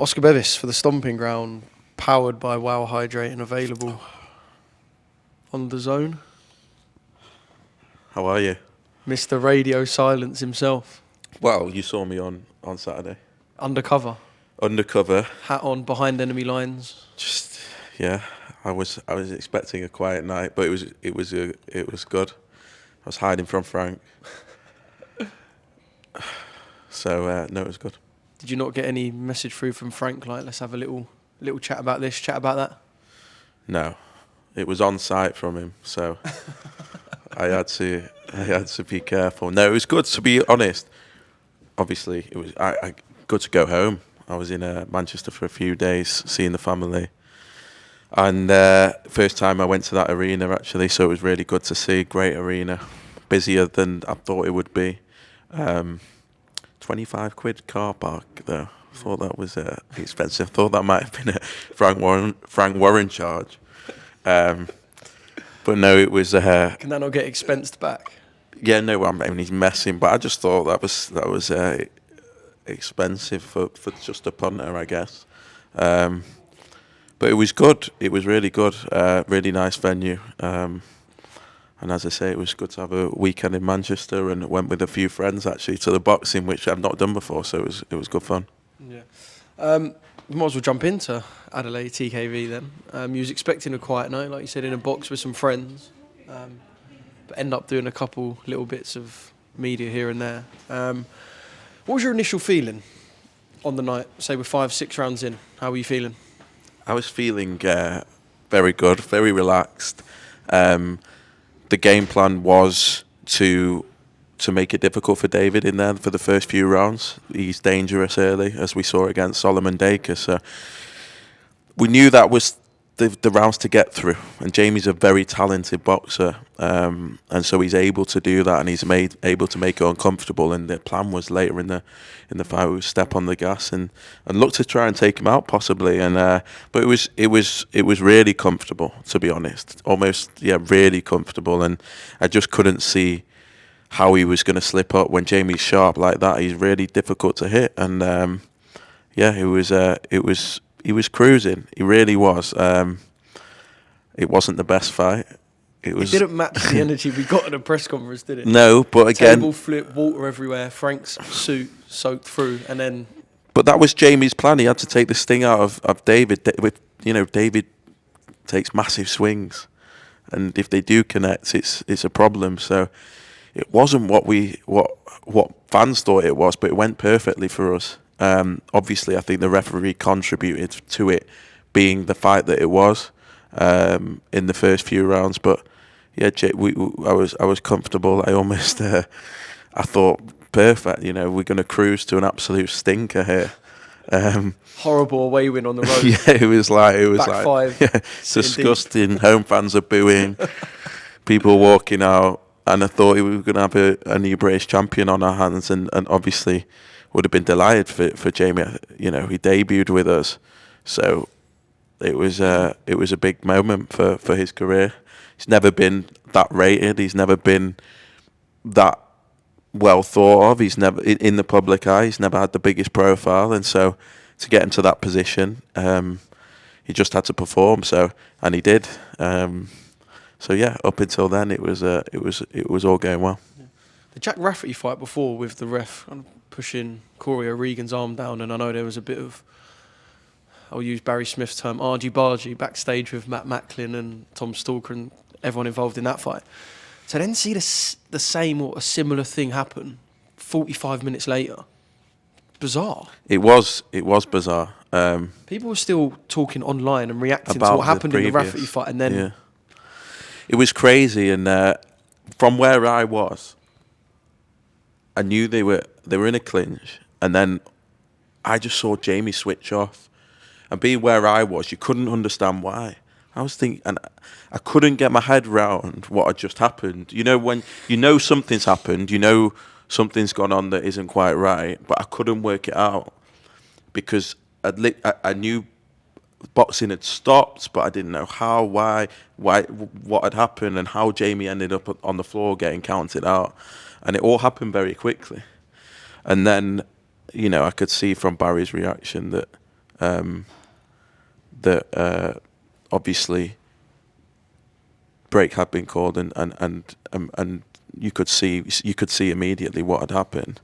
Oscar Bevis for the Stomping Ground, powered by Wow Hydrate and available on DAZN. How are you? Mr. Radio Silence himself. Well, you saw me on Saturday. Undercover. Undercover. Hat on, behind enemy lines. Just yeah, I was expecting a quiet night, but it was good. I was hiding from Frank. So no, it was good. Did you not get any message through from Frank like, let's have a little chat about this, chat about that? No, it was on site from him, so I had to be careful. No, it was good, to be honest. Obviously, it was I good to go home. I was in Manchester for a few days, seeing the family, and first time I went to that arena actually, so it was really good to see. Great arena, busier than I thought it would be. 25 quid car park though. I thought that was expensive. I thought that might have been a Frank Warren charge. But no, it was. Can that not get expensed back? Yeah, no, I mean he's messing, but I just thought that was expensive for just a punter, I guess. But it was good. It was really good. Really nice venue. And as I say, it was good to have a weekend in Manchester, and went with a few friends actually to the boxing, which I've not done before, so it was good fun. Yeah. We might as well jump into Adeleye TKV then. You was expecting a quiet night, like you said, in a box with some friends, but end up doing a couple little bits of media here and there. What was your initial feeling on the night? Say we're 5-6 rounds in. How were you feeling? I was feeling very good, very relaxed. The game plan was to make it difficult for David in there for the first few rounds. He's dangerous early, as we saw against Solomon Daker. So we knew that was the rounds to get through. And Jamie's a very talented boxer, and so he's able to do that, and he's able to make it uncomfortable. And the plan was later in the fight, we would step on the gas and look to try and take him out possibly. And but it was really comfortable, to be honest. Almost really comfortable. And I just couldn't see how he was going to slip up when Jamie's sharp like that. He's really difficult to hit, and he was cruising. He really was. It wasn't the best fight. It didn't match the energy we got at the press conference, did it? No, but again, table flip, water everywhere, Frank's suit soaked through, and then. But that was Jamie's plan. He had to take the sting out of David. David takes massive swings, and if they do connect, it's a problem. So it wasn't what fans thought it was, but it went perfectly for us. Obviously, I think the referee contributed to it being the fight that it was in the first few rounds. But yeah, I was comfortable. I almost I thought perfect. We're going to cruise to an absolute stinker here. Horrible away win on the road. Yeah, it was like Back five. Yeah, disgusting. Home fans are booing. People walking out, and I thought we were going to have a new British champion on our hands, and obviously would have been delighted for Jamie. He debuted with us, so it was a big moment for his career. He's never been that rated. He's never been that well thought of. He's never in the public eye. He's never had the biggest profile, and so to get into that position, he just had to perform. And he did. So yeah, up until then, it was all going well. Yeah. The Jack Rafferty fight before, with the ref kind of pushing Corey O'Regan's arm down, and I know there was a bit of, I'll use Barry Smith's term, argy-bargy backstage with Matt Macklin and Tom Stalker and everyone involved in that fight. To then see the same or a similar thing happen 45 minutes later, bizarre. It was bizarre. People were still talking online and reacting to About what happened in the previous. Rafferty fight, and then Yeah. It was crazy, and from where I was, I knew they were in a clinch, and then I just saw Jamie switch off. And being where I was, you couldn't understand why. I was thinking, and I couldn't get my head round what had just happened. When something's happened, something's gone on that isn't quite right, but I couldn't work it out because I knew boxing had stopped, but I didn't know how, why, what had happened, and how Jamie ended up on the floor getting counted out. And it all happened very quickly. And then, I could see from Barry's reaction that that obviously break had been called, and you could see immediately what had happened.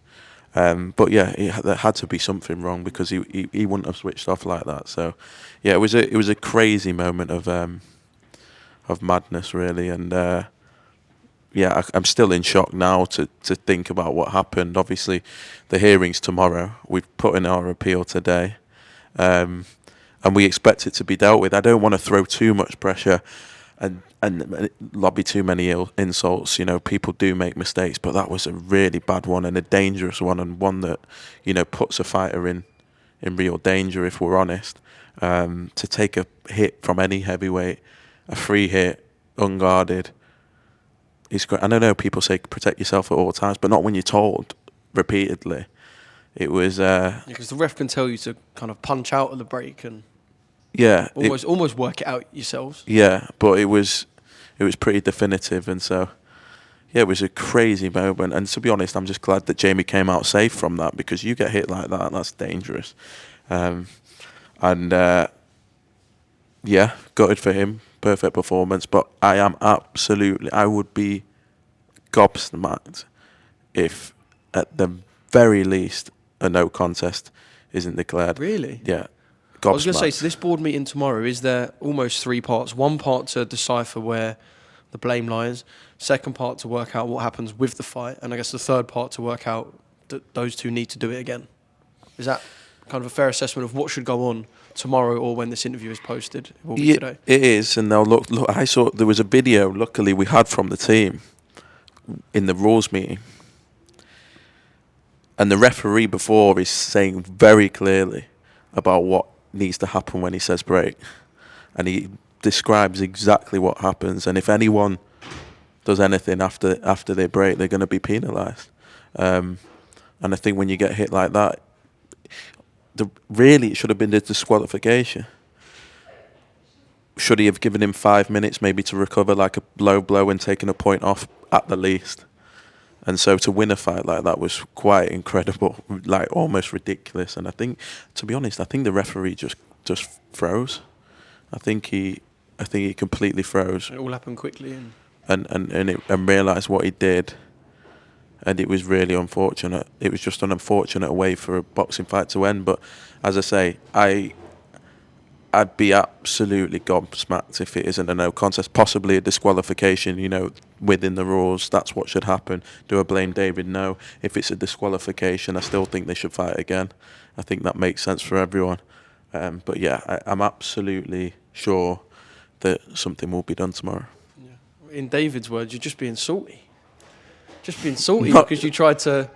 But yeah, there had to be something wrong, because he wouldn't have switched off like that. So yeah, it was a crazy moment of madness, really. And yeah, I'm still in shock now to think about what happened. Obviously, the hearing's tomorrow. We've put in our appeal today, and we expect it to be dealt with. I don't want to throw too much pressure and lobby too many insults. You know, people do make mistakes, but that was a really bad one, and a dangerous one, and one that, you know, puts a fighter in real danger, if we're honest. To take a hit from any heavyweight, a free hit, unguarded, is great. And I know people say protect yourself at all times, but not when you're told repeatedly. It was because the ref can tell you to kind of punch out of the break and almost work it out yourselves. Yeah, but it was pretty definitive, and so yeah, it was a crazy moment. And to be honest, I'm just glad that Jamie came out safe from that, because you get hit like that, that's dangerous. Yeah, gutted for him. Perfect performance, but I would be gobsmacked if at the very least a no contest isn't declared. Really? Yeah. I was going to say, so this board meeting tomorrow, is there almost three parts? One part to decipher where the blame lies, second part to work out what happens with the fight, and I guess the third part to work out that those two need to do it again. Is that kind of a fair assessment of what should go on tomorrow, or when this interview is posted? It will be today. It is, and now look, I saw there was a video, luckily, we had from the team in the rules meeting, and the referee before is saying very clearly about what needs to happen when he says break, and he describes exactly what happens, and if anyone does anything after they break, they're going to be penalised. And I think when you get hit like that, really it should have been the disqualification. Should he have given him 5 minutes maybe to recover, like a low blow, and taken a point off at the least? And so to win a fight like that was quite incredible, like almost ridiculous. And I think, to be honest, the referee just froze. I think he completely froze. It all happened quickly, and realised what he did. And it was really unfortunate. It was just an unfortunate way for a boxing fight to end. But as I say, I'd be absolutely gobsmacked if it isn't a no contest, possibly a disqualification, you know, within the rules. That's what should happen. Do I blame David? No. If it's a disqualification, I still think they should fight again. I think that makes sense for everyone. But yeah, I'm absolutely sure that something will be done tomorrow. Yeah. In David's words, you're just being salty. Because you tried to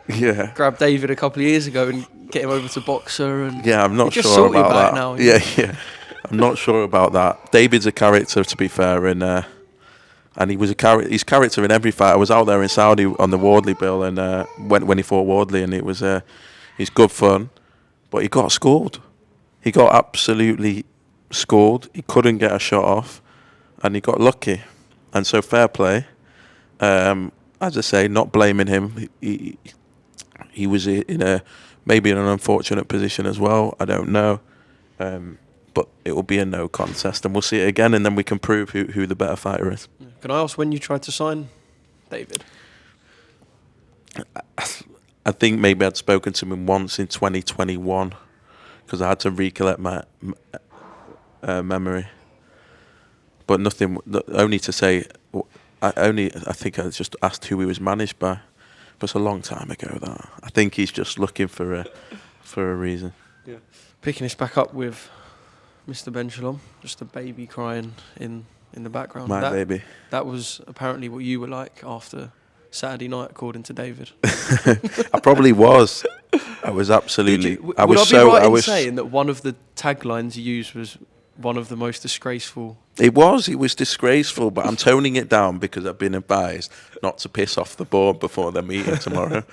grab David a couple of years ago and get him over to boxer. And yeah, I'm not just sure about that. Now, yeah. I'm not sure about that. David's a character, to be fair, and he was he's character in every fight. I was out there in Saudi on the Wardley bill, and when he fought Wardley, and it was he's good fun, but he got schooled. He got absolutely schooled. He couldn't get a shot off, and he got lucky. And so fair play. As I say, not blaming him. He was maybe in an unfortunate position as well. I don't know. But it will be a no contest, and we'll see it again, and then we can prove who the better fighter is. Can I ask when you tried to sign David? I think maybe I'd spoken to him once in 2021, because I had to recollect my memory. But nothing. Only to say, I think I just asked who he was managed by. But it's a long time ago. That I think he's just looking for a reason. Yeah. Picking this back up with Mr. Benn Shalom, just a baby crying in the background. My baby. That was apparently what you were like after Saturday night, according to David. I probably was. I was absolutely. Would I be right in saying that one of the taglines you used was one of the most disgraceful? It was disgraceful, but I'm toning it down because I've been advised not to piss off the board before their meeting tomorrow.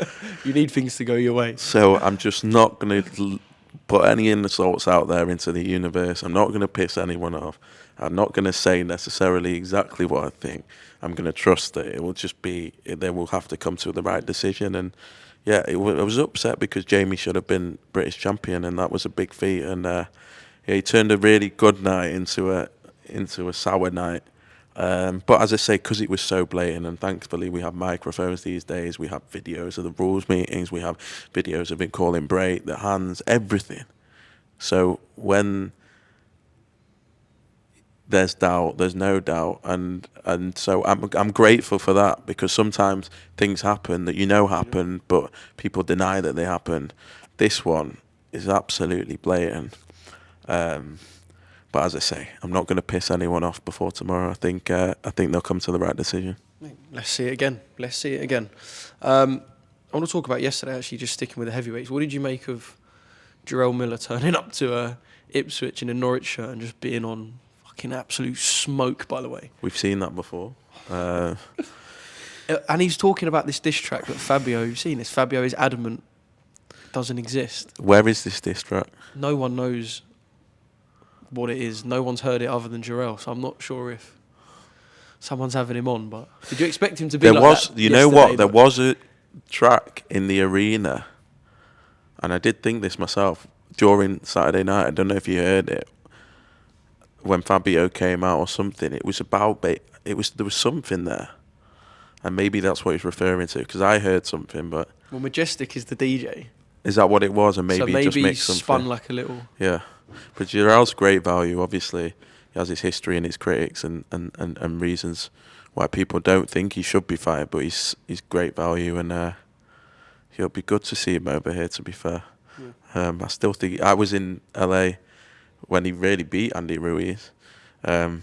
You need things to go your way. So I'm just not going to put any insults out there into the universe. I'm not going to piss anyone off. I'm not going to say necessarily exactly what I think. I'm going to trust that it will just be, they will have to come to the right decision. And yeah, I was upset because Jamie should have been British champion, and that was a big feat. And yeah, he turned a really good night into a sour night. But as I say, because it was so blatant, and thankfully we have microphones these days, we have videos of the rules meetings, we have videos of him calling break, the hands, everything. So when there's doubt, there's no doubt, and so I'm grateful for that, because sometimes things happen that happen, but people deny that they happen. This one is absolutely blatant. But as I say, I'm not going to piss anyone off before tomorrow. I think they'll come to the right decision. Let's see it again. I want to talk about yesterday, actually, just sticking with the heavyweights. What did you make of Jarrell Miller turning up to Ipswich in a Norwich shirt and just being on fucking absolute smoke, by the way? We've seen that before. And he's talking about this diss track that Fabio, you've seen this, Fabio is adamant doesn't exist. Where is this diss track? No one knows what it is. No one's heard it other than Jarrell, so I'm not sure if someone's having him on. But did you expect him to be there like was, that? You know what? There was a track in the arena, and I did think this myself during Saturday night. I don't know if you heard it when Fabio came out or something. It was about there was something there, and maybe that's what he's referring to, because I heard something. But well, Majestic is the DJ. Is that what it was? And So maybe he just makes he something. spun like a little. Yeah, but Jarrell's great value. Obviously, he has his history and his critics and reasons why people don't think he should be fired. But he's great value, and he'll be good to see him over here. To be fair, yeah. I still think I was in LA when he really beat Andy Ruiz. So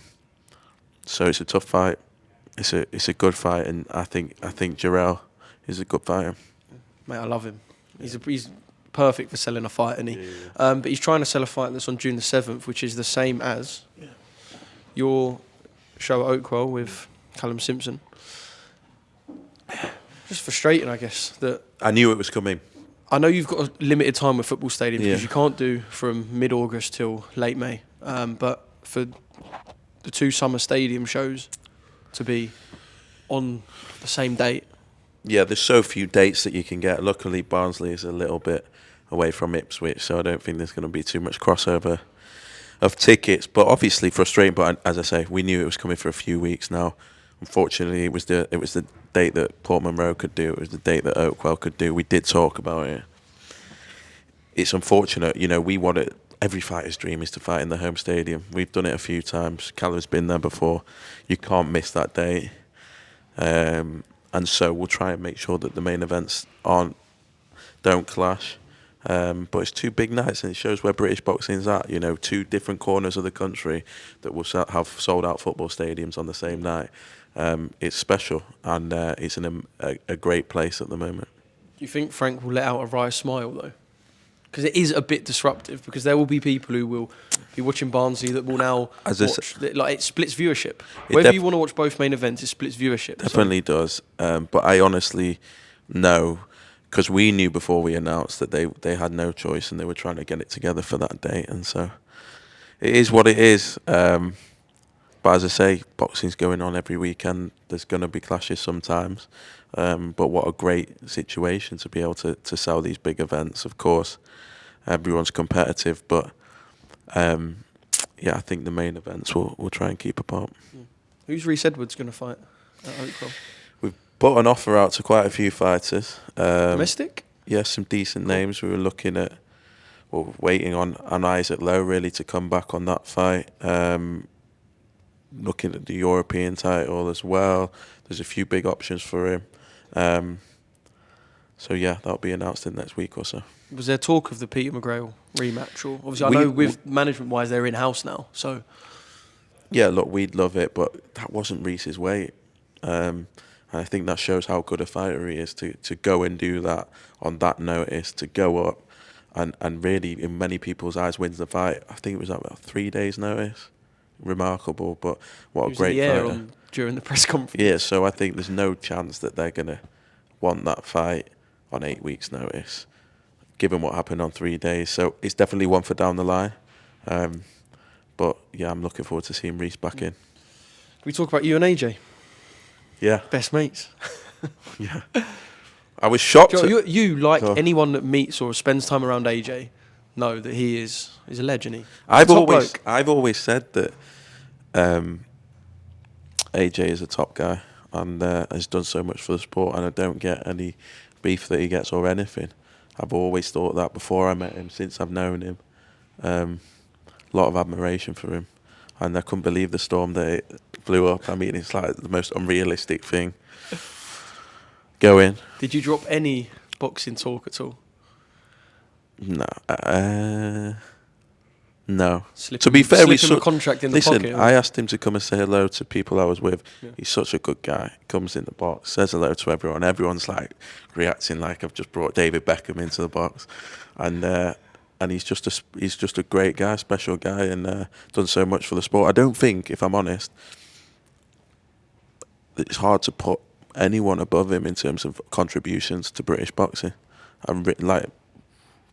it's a tough fight. It's a good fight, and I think Jarrell is a good fighter. Mate, I love him. He's perfect for selling a fight, isn't he? Yeah. But he's trying to sell a fight that's on June the 7th, which is the same as your show at Oakwell with Callum Simpson. Just frustrating, I guess. That I knew it was coming. I know you've got a limited time with football stadiums because you can't do from mid-August till late May. But for the two summer stadium shows to be on the same date. Yeah, there's so few dates that you can get. Luckily, Barnsley is a little bit away from Ipswich, so I don't think there's going to be too much crossover of tickets. But obviously frustrating. But as I say, we knew it was coming for a few weeks now. Unfortunately, it was the date that Portman Road could do. It was the date that Oakwell could do. We did talk about it. It's unfortunate. We want it. Every fighter's dream is to fight in the home stadium. We've done it a few times. Callum's been there before. You can't miss that date. And so we'll try and make sure that the main events don't clash. But it's two big nights, and it shows where British boxing's at. Two different corners of the country that will have sold out football stadiums on the same night. It's special, and it's in a great place at the moment. Do you think Frank will let out a wry smile though? Because it is a bit disruptive, because there will be people who will be watching Barnsley that will now watch. It splits viewership. Whether you want to watch both main events, it splits viewership. Definitely does. But I honestly know, because we knew before we announced that they had no choice and they were trying to get it together for that date. And so it is what it is. But as I say, boxing's going on every weekend. There's going to be clashes sometimes. But what a great situation to be able to sell these big events. Of course, everyone's competitive, but I think the main events we'll try and keep apart. Who's Reece Edwards going to fight at Oakwell? We've put an offer out to quite a few fighters. Domestic? Yeah, some decent names. We were looking at, waiting on Isaac Lowe really to come back on that fight. Looking at the European title as well. There's a few big options for him. So yeah, that'll be announced in the next week or so. Was there talk of the Peter McGrail rematch? Or obviously, I know with management-wise, they're in-house now. So yeah, look, we'd love it, but that wasn't Reece's weight. And I think that shows how good a fighter he is to go and do that on that notice, to go up and really, in many people's eyes, wins the fight. I think it was about 3 days' notice. Remarkable, but what a great fighter. During the press conference. Yeah, so I think there's no chance that they're going to want that fight on 8 weeks' notice, given what happened on 3 days. So it's definitely one for down the line. But But yeah, I'm looking forward to seeing Reece back in. Can we talk about you and AJ? Yeah. Best mates. Yeah. I was shocked. You like anyone that meets or spends time around AJ, know that he's a legend. I've always said that AJ is a top guy and has done so much for the sport, and I don't get any beef that he gets or anything. I've always thought that before I met him, since I've known him. A lot of admiration for him, and I couldn't believe the storm that it blew up. I mean, it's like the most unrealistic thing going. Did you drop any boxing talk at all? No. No. To be fair, we saw a contract in the pocket. Listen, I asked him to come and say hello to people I was with. Yeah. He's such a good guy. Comes in the box, says hello to everyone. Everyone's like reacting like I've just brought David Beckham into the box, and he's just a great guy, special guy, and done so much for the sport. I don't think, if I'm honest, it's hard to put anyone above him in terms of contributions to British boxing.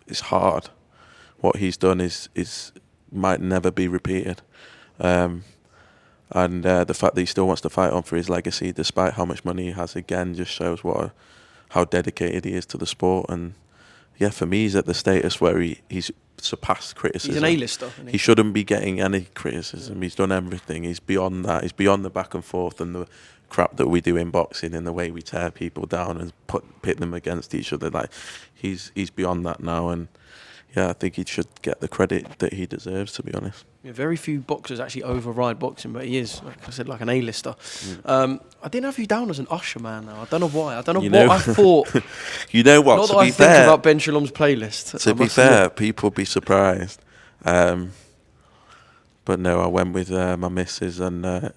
It's hard. What he's done is might never be repeated, and the fact that he still wants to fight on for his legacy, despite how much money he has, again just shows how dedicated he is to the sport. And yeah, for me, he's at the status where he's surpassed criticism. He's an A-lister. Isn't he? He shouldn't be getting any criticism. Yeah. He's done everything. He's beyond that. He's beyond the back and forth and the crap that we do in boxing and the way we tear people down and pit them against each other. Like he's beyond that now, and yeah, I think he should get the credit that he deserves, to be honest. Yeah, very few boxers actually override boxing, but he is, like I said, like an A-lister. I didn't have you down as an Usher man, though. I don't know why. I don't know what I thought. You know what? Not to that be I fair, think about Ben Shalom's playlist. To be fair, people be surprised. But no, I went with my missus and her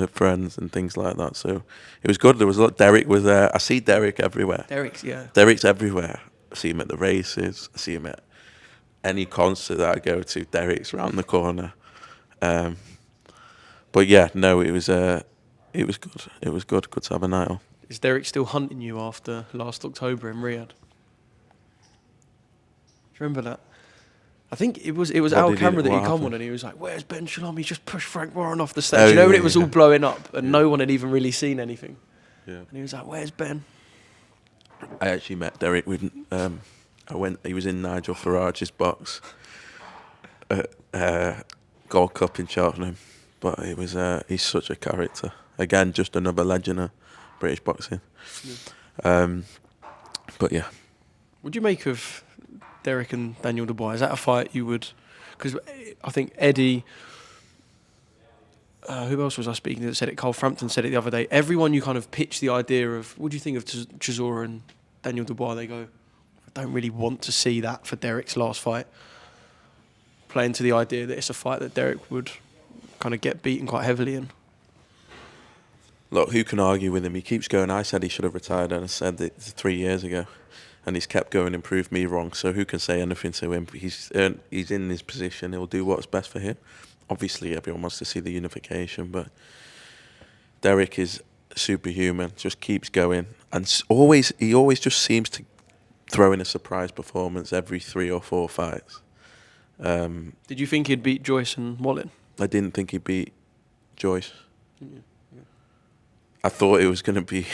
friends and things like that. So it was good. There was a lot. Derek was there. I see Derek everywhere. Derek's everywhere. I see him at the races. I see him at any concert that I go to. Derek's round the corner. But yeah, no, it was good. It was good. Good to have a night off. Is Derek still hunting you after last October in Riyadh? Do you remember that? I think it was Al Camera that he come on and he was like, "Where's Ben Shalom? He just pushed Frank Warren off the stage." When it was all blowing up and no one had even really seen anything. Yeah. And he was like, "Where's Ben?" I actually met Derek with. He was in Nigel Farage's box at Gold Cup in Cheltenham, but it was. He's such a character. Again, just another legend of British boxing. Yeah. But yeah. What do you make of Derek and Daniel Dubois? Is that a fight you would? Because I think Eddie. Who else was I speaking to that said it? Carl Frampton said it the other day. Everyone you kind of pitch the idea of, what do you think of Chisora and Daniel Dubois? They go, I don't really want to see that for Derek's last fight. Playing to the idea that it's a fight that Derek would kind of get beaten quite heavily in. Look, who can argue with him? He keeps going, I said he should have retired, and I said it 3 years ago. And he's kept going and proved me wrong. So who can say anything to him? He's in his position. He'll do what's best for him. Obviously, everyone wants to see the unification, but Derek is superhuman. Just keeps going, and he always just seems to throw in a surprise performance every 3 or 4 fights. Did you think he'd beat Joyce and Wallin? I didn't think he'd beat Joyce. Yeah. I thought it was going to be.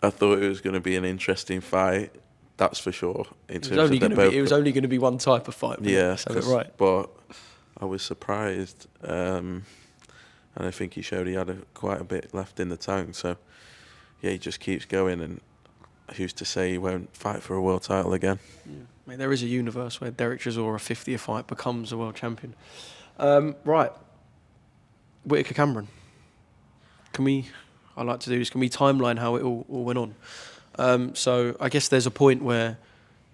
I thought it was going to be an interesting fight. That's for sure. It was only going to be one type of fight. Yeah, right. But I was surprised, and I think he showed he had quite a bit left in the tank. So yeah, he just keeps going, and who's to say he won't fight for a world title again? Yeah. I mean, there is a universe where Derek Chisora, 50th fight, becomes a world champion. Right, Whittaker Cameron. I like to do this. Can we timeline how it all went on? So I guess there's a point where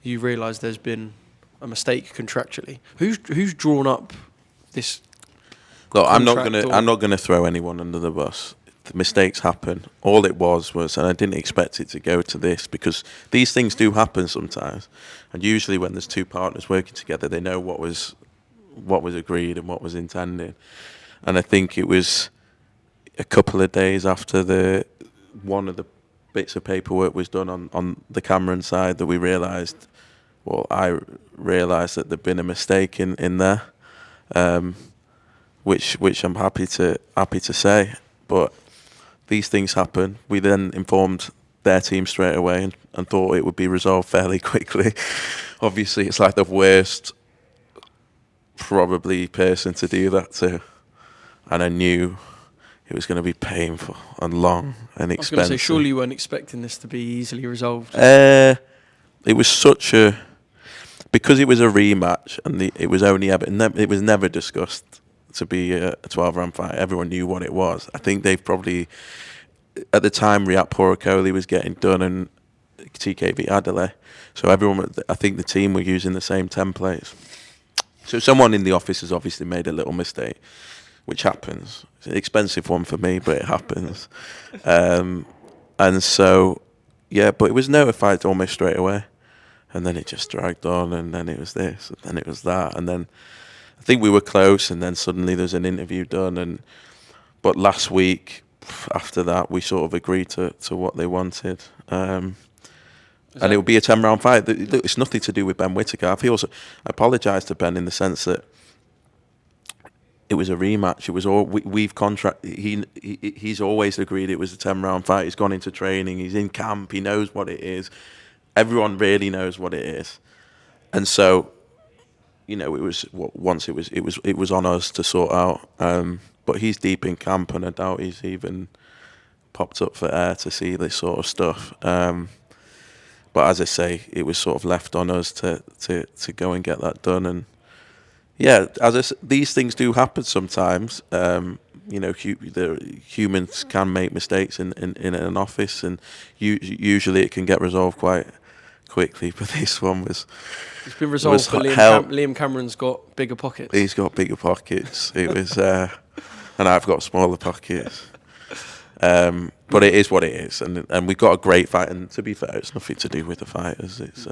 you realise there's been a mistake contractually. Who's drawn up this? Look, I'm not gonna throw anyone under the bus. The mistakes happen. All it was, and I didn't expect it to go to this, because these things do happen sometimes. And usually when there's 2 partners working together, they know what was agreed and what was intended. And I think it was a couple of days after one of the bits of paperwork was done on the Cameron side that we realised well, I realised that there'd been a mistake in there, which I'm happy to say. But these things happen. We then informed their team straight away and thought it would be resolved fairly quickly. Obviously, it's like the worst probably person to do that to, and I knew it was going to be painful and long and expensive. I was going to say, surely you weren't expecting this to be easily resolved. It was because it was a rematch and it was only it was never discussed to be a 12-round fight. Everyone knew what it was. I think they've probably, at the time, Bakole was getting done and TK beat Adeleye. So I think the team were using the same templates. So someone in the office has obviously made a little mistake, which happens. It's an expensive one for me, but it happens. And so, yeah, but it was notified almost straight away. And then it just dragged on, and then it was this, and then it was that. And then I think we were close, and then suddenly there's an interview done. But last week, after that, we sort of agreed to what they wanted. And it would be a 10-round fight. It's nothing to do with Benn Whittaker. I apologise to Benn in the sense that it was a rematch. It was all we've he's always agreed it was a 10-round fight. He's gone into training. He's in camp. He knows what it is. Everyone really knows what it is, and so, it was on us to sort out. But he's deep in camp, and I doubt he's even popped up for air to see this sort of stuff. But as I say, it was sort of left on us to go and get that done. And yeah, these things do happen sometimes. Humans can make mistakes in an office, and usually it can get resolved quite quickly. But this one it's been resolved. But Liam Cameron's got bigger pockets. He's got bigger pockets. It was, and I've got smaller pockets. But it is what it is, and we've got a great fight. And to be fair, it's nothing to do with the fighters. It's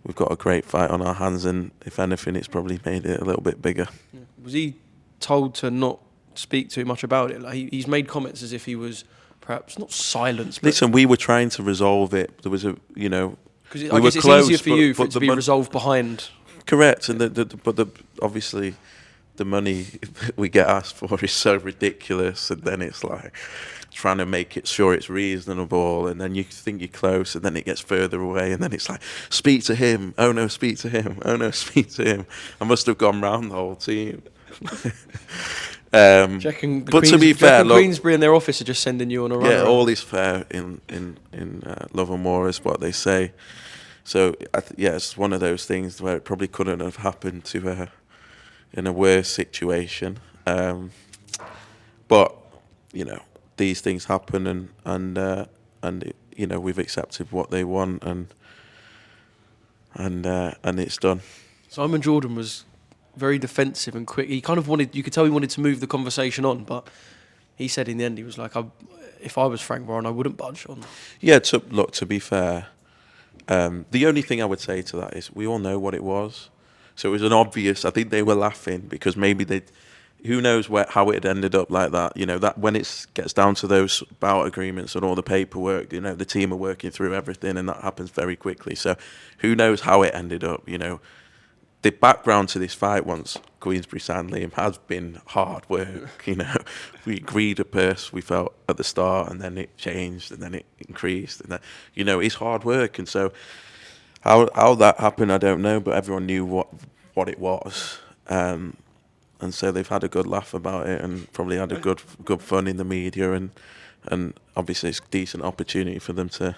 we've got a great fight on our hands, and if anything, it's probably made it a little bit bigger. Yeah. Was he told to not speak too much about it? Like he's made comments as if he was perhaps not silenced. But listen, we were trying to resolve it. There was because I guess it's easier for you for it to be resolved behind. Correct, and obviously the money we get asked for is so ridiculous, and then it's like trying to make it sure it's reasonable, and then you think you're close, and then it gets further away, and then it's like, speak to him. Oh no, speak to him. Oh no, speak to him. I must have gone round the whole team. But to be fair, look, Queensbury and their office are just sending you on a run. Yeah, all is fair in love and war is what they say. So it's one of those things where it probably couldn't have happened to in a worse situation. But these things happen, and we've accepted what they want, and it's done. Simon Jordan was very defensive and quick. He kind of you could tell he wanted to move the conversation on, but he said in the end he was like, if I was Frank Warren, I wouldn't budge on. Yeah, to be fair, the only thing I would say to that is we all know what it was. So it was an obvious. I think they were laughing because maybe who knows how it ended up like that. That when it gets down to those bout agreements and all the paperwork, the team are working through everything, and that happens very quickly. So who knows how it ended up. The background to this fight, once Queensbury signed Liam, has been hard work. We agreed a purse we felt at the start, and then it changed, and then it increased, and then it's hard work. And so how that happened, I don't know, but everyone knew what it was, and so they've had a good laugh about it, and probably had a good fun in the media, and obviously it's a decent opportunity for them to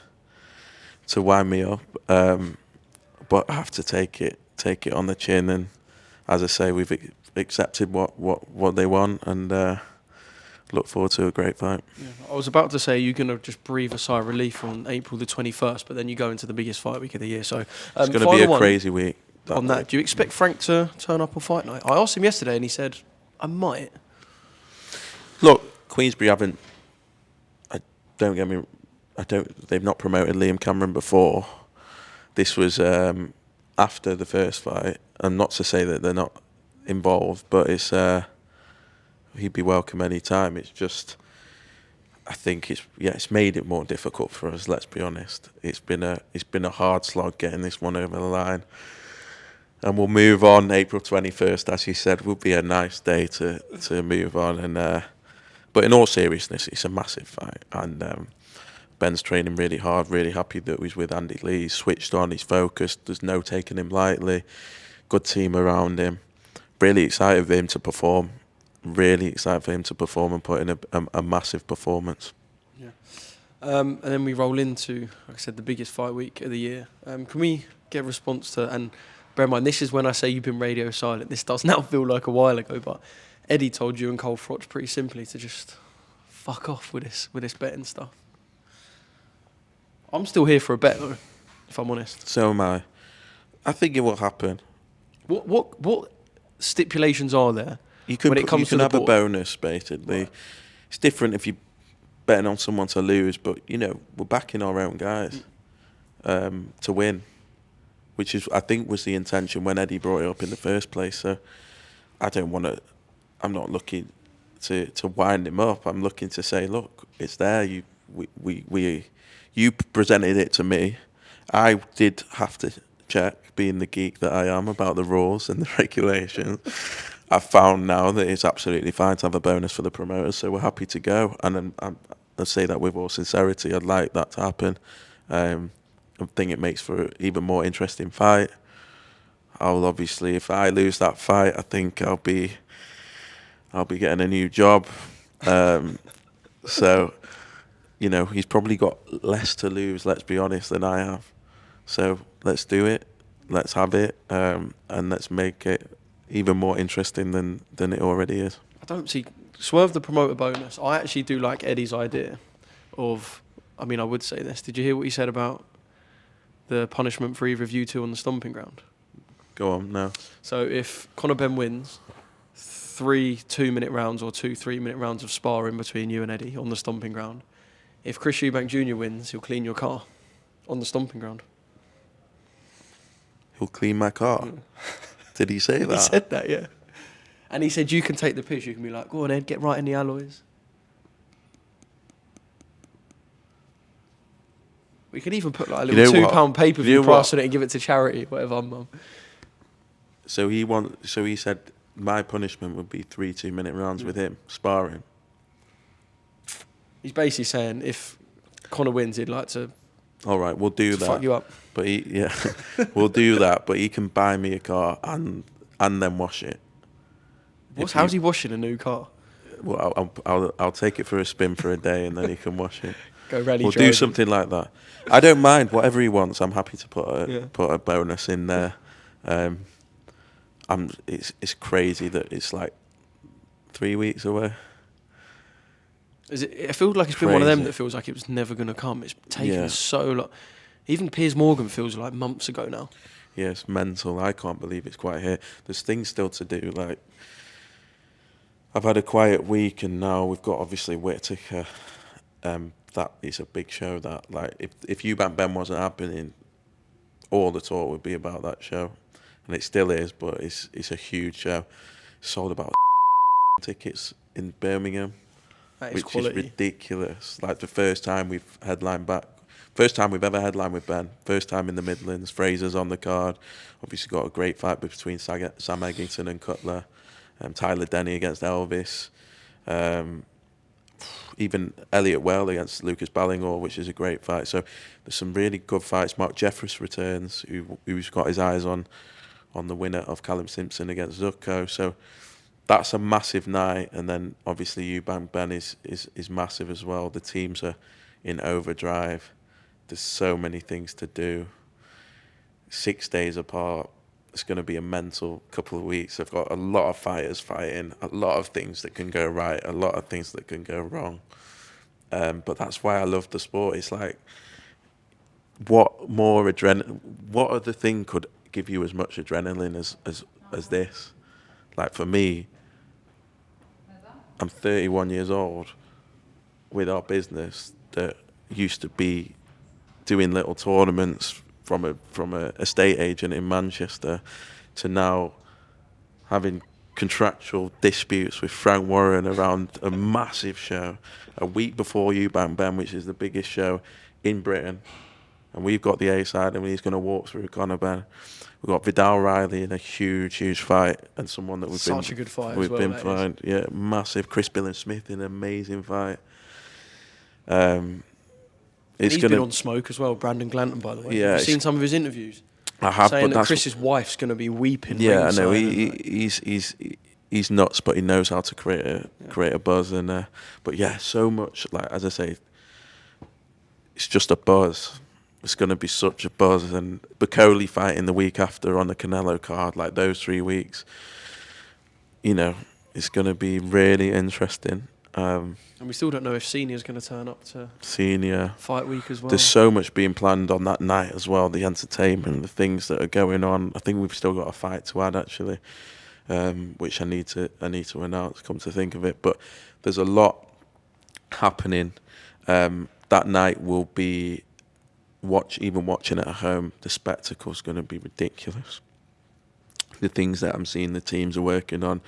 wind me up, but I have to take it on the chin, and as I say, we've accepted what they want, and look forward to a great fight. Yeah, I was about to say you're going to just breathe a sigh of relief on April the 21st, but then you go into the biggest fight week of the year, so it's going to be a crazy week. On that, do you expect Frank to turn up on fight night? I asked him yesterday, and he said, I might. Look, Queensbury haven't. Don't get me. They've not promoted Liam Cameron before. This was after the first fight, and not to say that they're not involved, but it's he'd be welcome any time. It's just I think it's made it more difficult for us. Let's be honest. It's been a hard slog getting this one over the line, and we'll move on. April 21st, as you said, will be a nice day to move on. And but in all seriousness, it's a massive fight, and Benn's training really hard. Really happy that he's with Adeleye. He's switched on. He's focused. There's no taking him lightly. Good team around him. Really excited for him to perform. Really excited for him to perform and put in a massive performance. Yeah. And then we roll into, like I said, the biggest fight week of the year. Can we get a response to, and bear in mind, this is when I say you've been radio silent. This does now feel like a while ago, but Eddie told you and Cole Frotch pretty simply to just fuck off with this betting stuff. I'm still here for a bet, though, if I'm honest. So am I. I think it will happen. What stipulations are there? When it comes to have the a bonus, basically. Right. It's different if you're betting on someone to lose, but, we're backing our own guys to win, which I think was the intention when Eddie brought it up in the first place. So I'm not looking to wind him up. I'm looking to say, look, it's there. You presented it to me. I did have to check, being the geek that I am, about the rules and the regulations. I've found now that it's absolutely fine to have a bonus for the promoters, so we're happy to go. And I say that with all sincerity. I'd like that to happen. I think it makes for an even more interesting fight. I'll obviously, if I lose that fight, I think I'll be getting a new job. So, he's probably got less to lose, let's be honest, than I have. So let's do it. Let's have it, and let's make it even more interesting than it already is. I don't see swerve the promoter bonus. I actually do like Eddie's idea of, I would say this. Did you hear what he said about the punishment for either of you two on the Stomping Ground? Go on, no. So if Conor Benn wins, 3 2-minute rounds or 2 3-minute rounds of sparring between you and Eddie on the Stomping Ground. If Chris Eubank Jr. wins, he'll clean your car on the Stomping Ground. He'll clean my car? Did he say that? He said that, yeah. And he said you can take the piss. You can be like, go on, Ed, get right in the alloys. We could even put like a little £2 pay-per-view price on it and give it to charity, whatever, Mum. So he said my punishment would be 3 2-minute rounds with him, sparring. He's basically saying if Conor wins, he'd like to... All right, we'll do that. Fuck you up. But we'll do that. But he can buy me a car and then wash it. How's he washing a new car? Well, I'll take it for a spin for a day and then he can wash it. Go rally. We'll do something like that. I don't mind whatever he wants. I'm happy to put a bonus in there. It's crazy that it's like 3 weeks away. It feels like it's been one of them that feels like it was never going to come. It's taken so long. Even Piers Morgan feels like months ago now. Yeah, it's mental. I can't believe it's quite here. There's things still to do. Like, I've had a quiet week, and now we've got obviously Whittaker. That is a big show. That, like, if Eubank Benn wasn't happening, all the talk would be about that show, and it still is. But it's a huge show. Sold about tickets in Birmingham. Which quality. Is ridiculous. Like the first time we've headlined back. First time we've ever headlined with Benn. First time in the Midlands. Fraser's on the card. Obviously got a great fight between Sam Eggington and Cutler. Tyler Denny against Elvis. Even Elliot Well against Lucas Ballingall, which is a great fight. So there's some really good fights. Mark Jeffress returns, who's got his eyes on the winner of Callum Simpson against Zucco. So that's a massive night. And then obviously Eubank Benn is massive as well. The teams are in overdrive. There's so many things to do. 6 days apart. It's going to be a mental couple of weeks. I've got a lot of fighters fighting, a lot of things that can go right, a lot of things that can go wrong. But that's why I love the sport. It's like, what other thing could give you as much adrenaline as this? Like for me, I'm 31 years old with our business that used to be doing little tournaments from a estate agent in Manchester to now having contractual disputes with Frank Warren around a massive show a week before Eubank Benn, which is the biggest show in Britain. And we've got the A side, and he's going to walk through Conor Benn. We've got Vidal Riley in a huge fight, and someone that Such a good fight we've as well, been that flying. Yeah, massive. Chris Billen-Smith in an amazing fight. He's been on smoke as well, Brandon Glanton, by the way. Yeah, Have you seen some of his interviews? I have, saying but that Chris's wife's going to be weeping. Yeah, I know. Ringside He's nuts, but he knows how to create a buzz. And but yeah, so much, like, as I say, it's just a buzz. It's going to be such a buzz. And Bakole fighting the week after on the Canelo card, like those 3 weeks, you know, it's going to be really interesting. And we still don't know if Senior's going to turn up to Senior fight week as well. There's so much being planned on that night as well. The entertainment, the things that are going on. I think we've still got a fight to add, actually, which I need to announce. Come to think of it, but there's a lot happening. That night will be even watching it at home. The spectacle's going to be ridiculous. The things that I'm seeing the teams are working on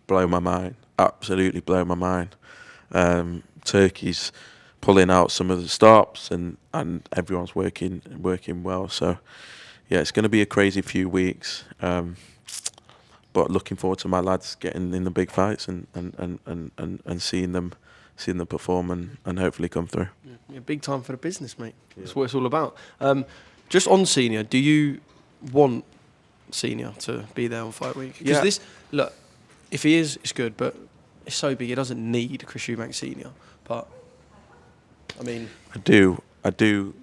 blow my mind. Absolutely blow my mind. Turkey's pulling out some of the stops, and everyone's working well. So yeah, it's going to be a crazy few weeks. But looking forward to my lads getting in the big fights and seeing them perform and hopefully come through. Yeah, big time for the business, mate. Yeah. That's what it's all about. Just on Senior, do you want Senior to be there on fight week? Because look, if he is, it's good, but it's so big, he doesn't need Chris Eubank Senior. But I mean, I do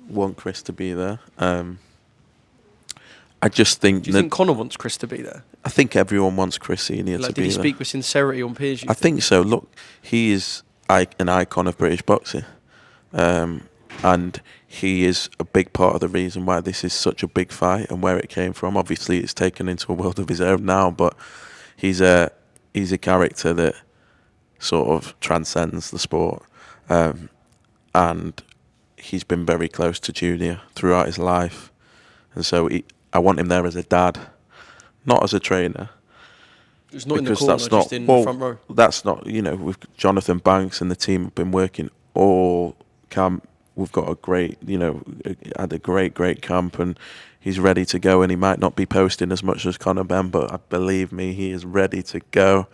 want Chris to be there. I just think. Do you think Conor wants Chris to be there? I think everyone wants Chris Senior to be there. Did he speak with sincerity on Piers? I think so. Look, he is an icon of British boxing, and he is a big part of the reason why this is such a big fight and where it came from. Obviously, it's taken into a world of his own now, but he's a character that sort of transcends the sport, and he's been very close to Junior throughout his life, and so I want him there as a dad, not as a trainer. It's not in the corner, just in the front row. That's not, with Jonathan Banks and the team have been working all camp. We've got a great, had a great camp, and he's ready to go, and he might not be posting as much as Conor Benn, but believe me, he is ready to go.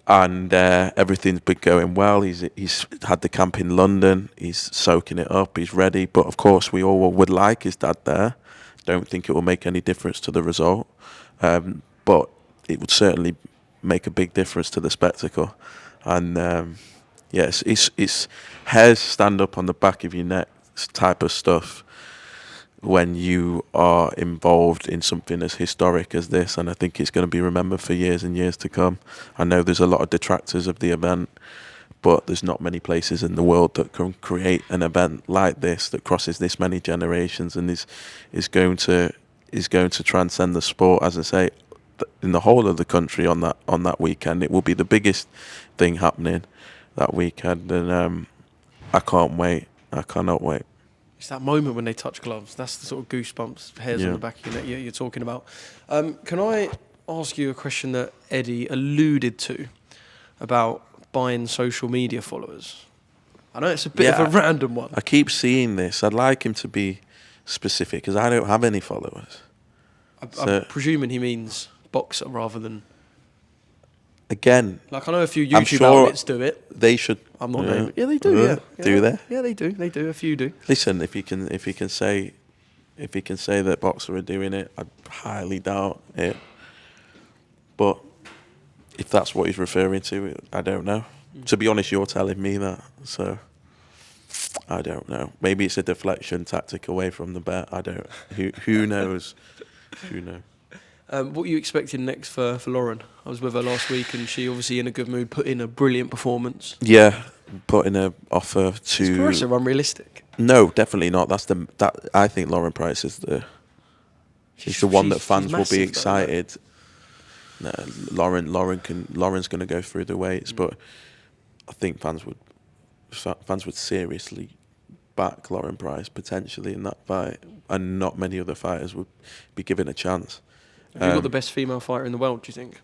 And everything's been going well. He's had the camp in London. He's soaking it up. He's ready. But of course, we all would like his dad there. Don't think it will make any difference to the result, but it would certainly make a big difference to the spectacle. And yes, it's hairs stand up on the back of your neck type of stuff when you are involved in something as historic as this, and I think it's going to be remembered for years and years to come. I know there's a lot of detractors of the event, but there's not many places in the world that can create an event like this that crosses this many generations and is going to transcend the sport. As I say, in the whole of the country on that weekend, it will be the biggest thing happening that weekend, and I can't wait. I cannot wait. It's that moment when they touch gloves. That's the sort of goosebumps, hairs on the back of your neck you're talking about. Can I ask you a question that Eddie alluded to about buying social media followers? I know it's a bit of a random one. I keep seeing this. I'd like him to be specific because I don't have any followers. I'm presuming he means boxer rather than... Again, like I know a few YouTube outlets do it. They should. I'm not naming. Yeah, they do. Yeah. Do they? Yeah, they do. They do. A few do. Listen, if he can say that boxer are doing it, I highly doubt it. But if that's what he's referring to, I don't know. To be honest, you're telling me that, so I don't know. Maybe it's a deflection tactic away from the bet. I don't. Who knows? Who knows? What are you expecting next for Lauren? I was with her last week, and she obviously in a good mood, put in a brilliant performance. Yeah, put in an offer to. Is Clarissa unrealistic? No, definitely not. I think Lauren Price is the one that fans will be excited. No, Lauren's going to go through the weights, but I think fans would seriously back Lauren Price potentially in that fight, and not many other fighters would be given a chance. Have you got the best female fighter in the world, do you think?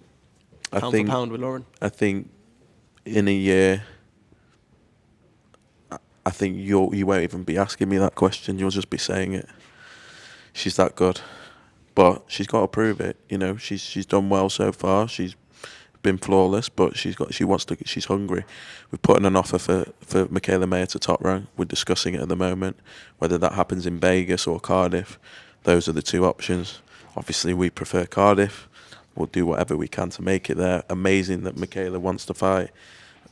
pound for pound with Lauren? I think in a year, I think you won't even be asking me that question. You'll just be saying it. She's that good, but she's got to prove it. You know, she's done well so far. She's been flawless, but she's hungry. We're putting an offer for Michaela Mayer to top rank. We're discussing it at the moment, whether that happens in Vegas or Cardiff. Those are the two options. Obviously, we prefer Cardiff. We'll do whatever we can to make it there. Amazing that Michaela wants to fight.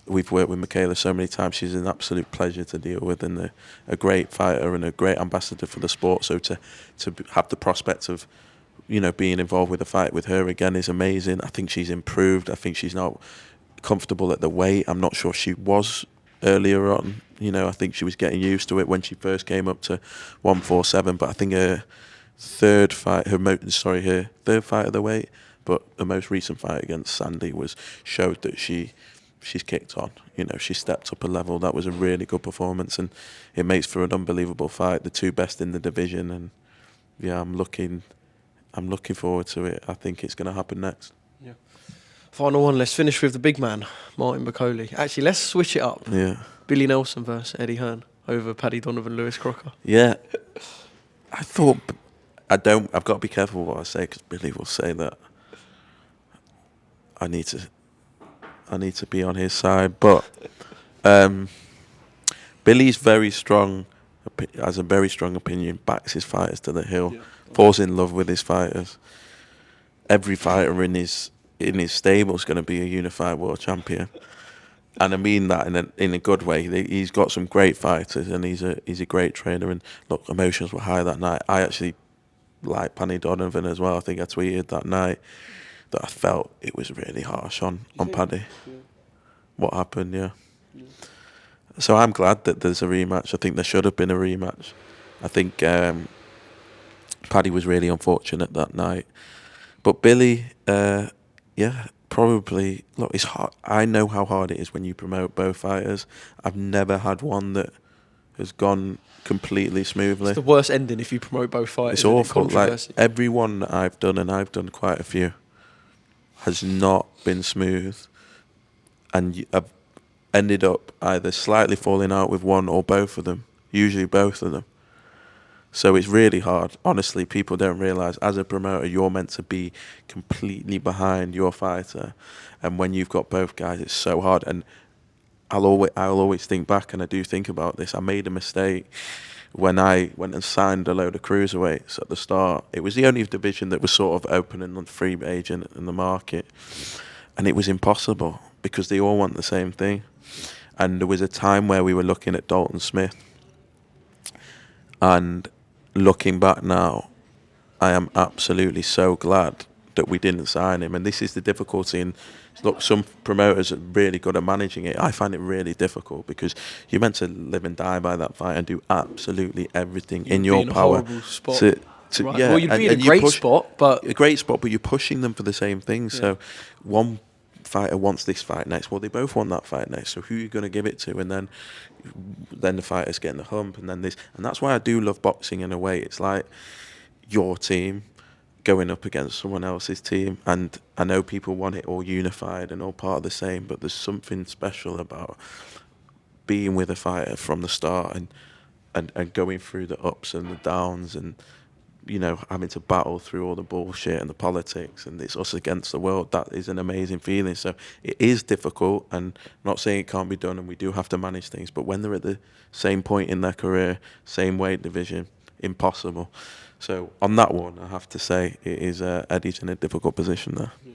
We've worked with Michaela so many times. She's an absolute pleasure to deal with, and a great fighter and a great ambassador for the sport. So to have the prospect of, you know, being involved with a fight with her again is amazing. I think she's improved. I think she's now comfortable at the weight. I'm not sure she was earlier on. You know, I think she was getting used to it when she first came up to 147. But I think her third fight of the weight, but the most recent fight against Sandy showed that she's kicked on. You know, she stepped up a level. That was a really good performance, and it makes for an unbelievable fight. The two best in the division, and yeah, I'm looking forward to it. I think it's going to happen next. Yeah. Final one. Let's finish with the big man, Martin Bakole. Actually, let's switch it up. Yeah. Billy Nelson versus Eddie Hearn over Paddy Donovan, Lewis Crocker. Yeah. I've got to be careful what I say, because Billy will say that I need to be on his side. But Billy's very strong, has a very strong opinion, backs his fighters to the hill, falls in love with his fighters. Every fighter in his stable is going to be a unified world champion, and I mean that in a good way. He's got some great fighters, and he's a great trainer. And look, emotions were high that night. I actually like Paddy Donovan as well. I think I tweeted that night that I felt it was really harsh on Paddy. Yeah. What happened, yeah. So I'm glad that there's a rematch. I think there should have been a rematch. I think Paddy was really unfortunate that night. But Billy, probably, look, it's hard. I know how hard it is when you promote both fighters. I've never had one that has gone completely smoothly. It's the worst ending if you promote both fighters. It's awful. Like, every one that I've done, and I've done quite a few, has not been smooth. And I've ended up either slightly falling out with one or both of them, usually both of them. So it's really hard. Honestly, people don't realise, as a promoter, you're meant to be completely behind your fighter. And when you've got both guys, it's so hard. And I'll always think back, and I do think about this. I made a mistake when I went and signed a load of cruiserweights at the start. It was the only division that was sort of opening on free agent in the market. And it was impossible, because they all want the same thing. And there was a time where we were looking at Dalton Smith. And looking back now, I am absolutely so glad that we didn't sign him. And this is the difficulty. And look, some promoters are really good at managing it. I find it really difficult, because you're meant to live and die by that fight and do absolutely everything in your power. Right. Yeah, well, you'd be in a great spot, but you're pushing them for the same thing. Yeah. So one fighter wants this fight next. Well, they both want that fight next. So who are you going to give it to? And then the fighter's getting the hump, and then this. And that's why I do love boxing in a way. It's like your team going up against someone else's team. And I know people want it all unified and all part of the same, but there's something special about being with a fighter from the start and going through the ups and the downs, and you know, having to battle through all the bullshit and the politics, and it's us against the world. That is an amazing feeling. So it is difficult, and I'm not saying it can't be done, and we do have to manage things, but when they're at the same point in their career, same weight division, impossible. So on that one, I have to say it is Eddie's in a difficult position there. Yeah.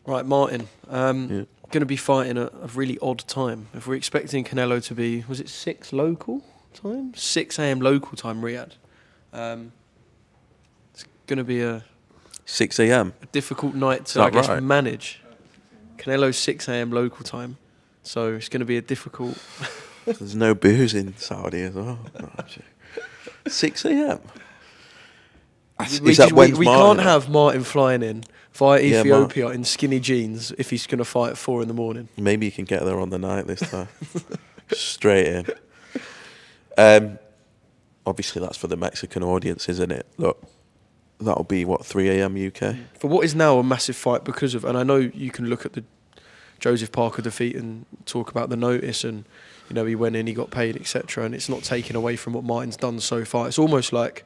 Right, Martin, going to be fighting at a really odd time. If we're expecting Canelo to be, was it 6 local time? 6 a.m. local time, Riyadh. It's going to be a 6 a.m. a difficult night to, manage. Canelo's 6 a.m. local time, so it's going to be a difficult. There's no booze in Saudi as well. 6 a.m. We can't have Martin flying in via Ethiopia in skinny jeans if he's going to fight at 4 in the morning. Maybe you can get there on the night this time. Straight in. Obviously, that's for the Mexican audience, isn't it? Look, that'll be what, 3 a.m. UK. For what is now a massive fight because of, and I know you can look at the Joseph Parker defeat and talk about the notice and, you know, he went in, he got paid, etc. And it's not taken away from what Martin's done so far. It's almost like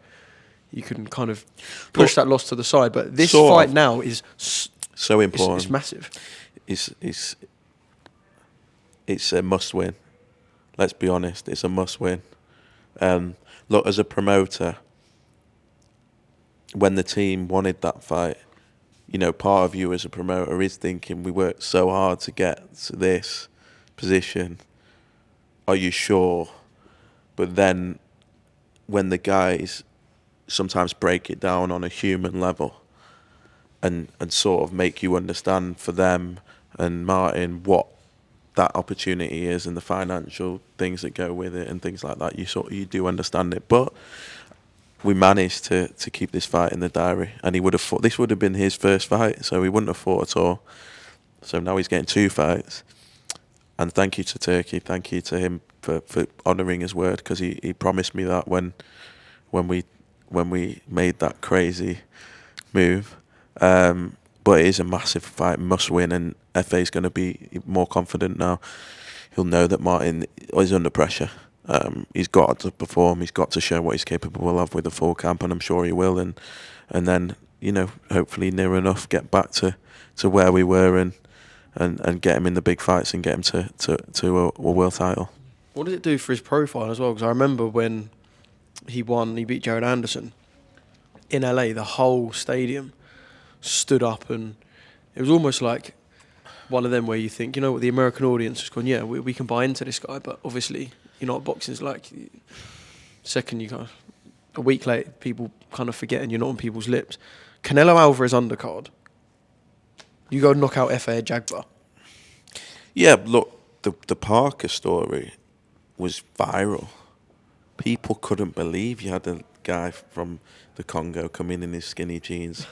you can kind of push that loss to the side. But this fight now is so important. It's massive. It's a must-win. Let's be honest, it's a must-win. Look, as a promoter, when the team wanted that fight, you know, part of you as a promoter is thinking, we worked so hard to get to this position. Are you sure? But then when the guys sometimes break it down on a human level and sort of make you understand for them and Martin what that opportunity is and the financial things that go with it and things like that, you do understand it. But we managed to keep this fight in the diary, and he would have fought. This would have been his first fight, so he wouldn't have fought at all. So now he's getting 2 fights, and thank you to Turkey, thank you to him for honouring his word, because he promised me that when we made that crazy move. But it is a massive fight, must win, and FA's going to be more confident now. He'll know that Martin is under pressure. He's got to perform. He's got to show what he's capable of with the full camp, and I'm sure he will. And then, you know, hopefully near enough get back to where we were and get him in the big fights and get him to a world title. What does it do for his profile as well? Because I remember when he beat Jared Anderson in LA, the whole stadium stood up, and it was almost like one of them where you think, you know what, the American audience has gone, yeah, we can buy into this guy, but obviously, you know what boxing's like. Second, a week later, people kind of forget and you're not on people's lips. Canelo Alvarez undercard. You go knock out FA Jagba. Yeah, look, the Parker story was viral. People couldn't believe you had a guy from the Congo come in his skinny jeans,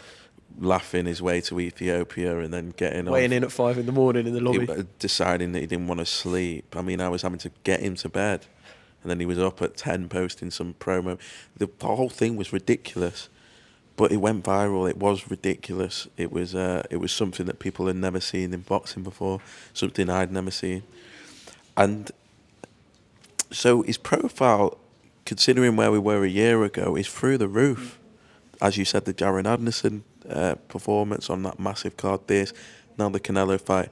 laughing his way to Ethiopia and then weighing in at 5 a.m. in the lobby, deciding that he didn't want to sleep. I mean, I was having to get him to bed, and then he was up at 10 posting some promo. The whole thing was ridiculous, but it went viral. It was ridiculous. It was something that people had never seen in boxing before, something I'd never seen. And so his profile, considering where we were a year ago, is through the roof. As you said, the Jared Anderson performance on that massive card, now the Canelo fight.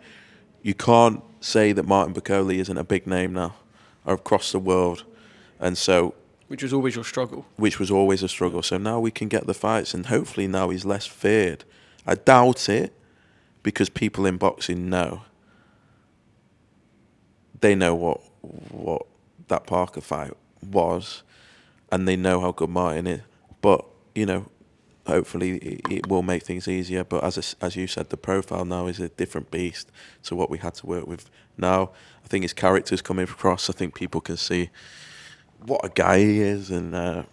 You can't say that Martin Bakole isn't a big name now across the world, and so which was always your struggle. Which was always a struggle. So now we can get the fights, and hopefully now he's less feared. I doubt it, because people in boxing know. They know what that Parker fight was, and they know how good Martin is. But you know, hopefully it will make things easier. But as you said, the profile now is a different beast to what we had to work with. Now I think his character's coming across. I think people can see what a guy he is, and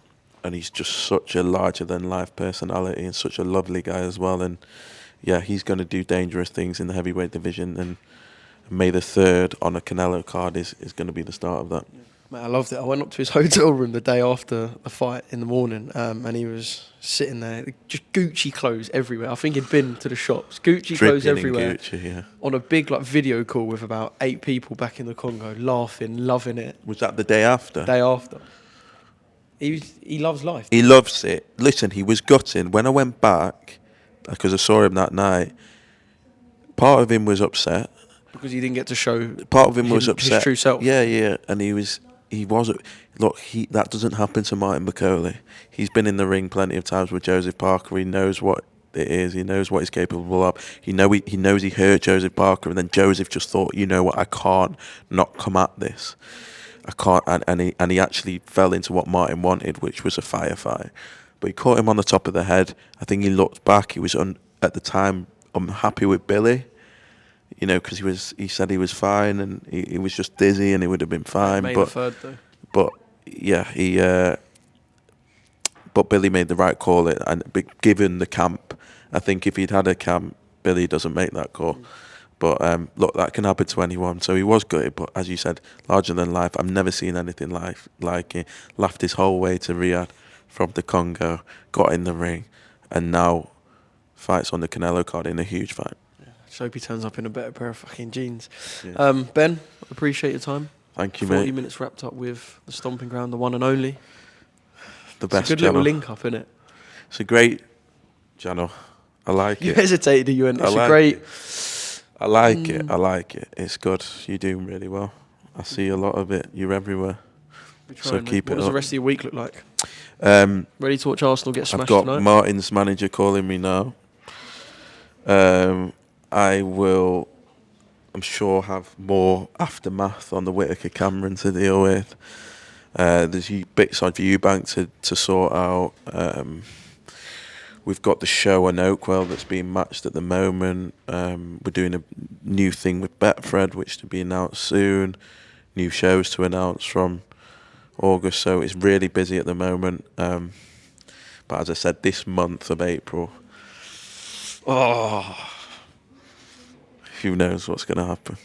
he's just such a larger than life personality and such a lovely guy as well. And yeah, he's going to do dangerous things in the heavyweight division. And May the 3rd on a Canelo card is going to be the start of that. Man, I loved it. I went up to his hotel room the day after the fight in the morning, and he was sitting there, just Gucci clothes everywhere. I think he'd been to the shops. Gucci clothes everywhere. Gucci, yeah. On a big video call with about 8 people back in the Congo, laughing, loving it. Was that the day after? Day after. He loves life. He loves it. Listen, he was gutting. When I went back, because I saw him that night, part of him was upset. Because he didn't get to show part of him was upset. His true self. Yeah. And he was look, that doesn't happen to Martin Bakole. He's been in the ring plenty of times with Joseph Parker. He knows what it is. He knows what he's capable of. He knows he hurt Joseph Parker, and then Joseph just thought, you know what, I can't not come at this. I can't, and he actually fell into what Martin wanted, which was a firefight. But he caught him on the top of the head. I think he looked back. He was at the time unhappy with Billy. You know, because he said he was fine, and he was just dizzy, and he would have been fine. May the 3rd, though. But yeah, but Billy made the right call. And given the camp, I think if he'd had a camp, Billy doesn't make that call. But look, that can happen to anyone. So he was gutted, but as you said, larger than life. I've never seen anything like it. Laughed his whole way to Riyadh from the Congo, got in the ring, and now fights on the Canelo card in a huge fight. Just hope he turns up in a better pair of fucking jeans. Yeah. Ben, appreciate your time. Thank you, 40 mate. minutes wrapped up with the Stomping Ground, the one and only. The best It's a good channel. little link up, innit? It's a great channel. I like You it. hesitated, you went, I it's like a great... I like it. I like it. It's good. You're doing really well. I see a lot of it. You're everywhere. So keep What it does up. the rest of your week look like? Ready to watch Arsenal get smashed I've got tonight? Martin's manager calling me now. I will, I'm sure, have more aftermath on the Whittaker Cameron to deal with. There's bits on Eubank to sort out. We've got the show on Oakwell that's being matched at the moment. We're doing a new thing with Betfred, which to be announced soon. New shows to announce from August, so it's really busy at the moment. But as I said, this month of April, who knows what's going to happen.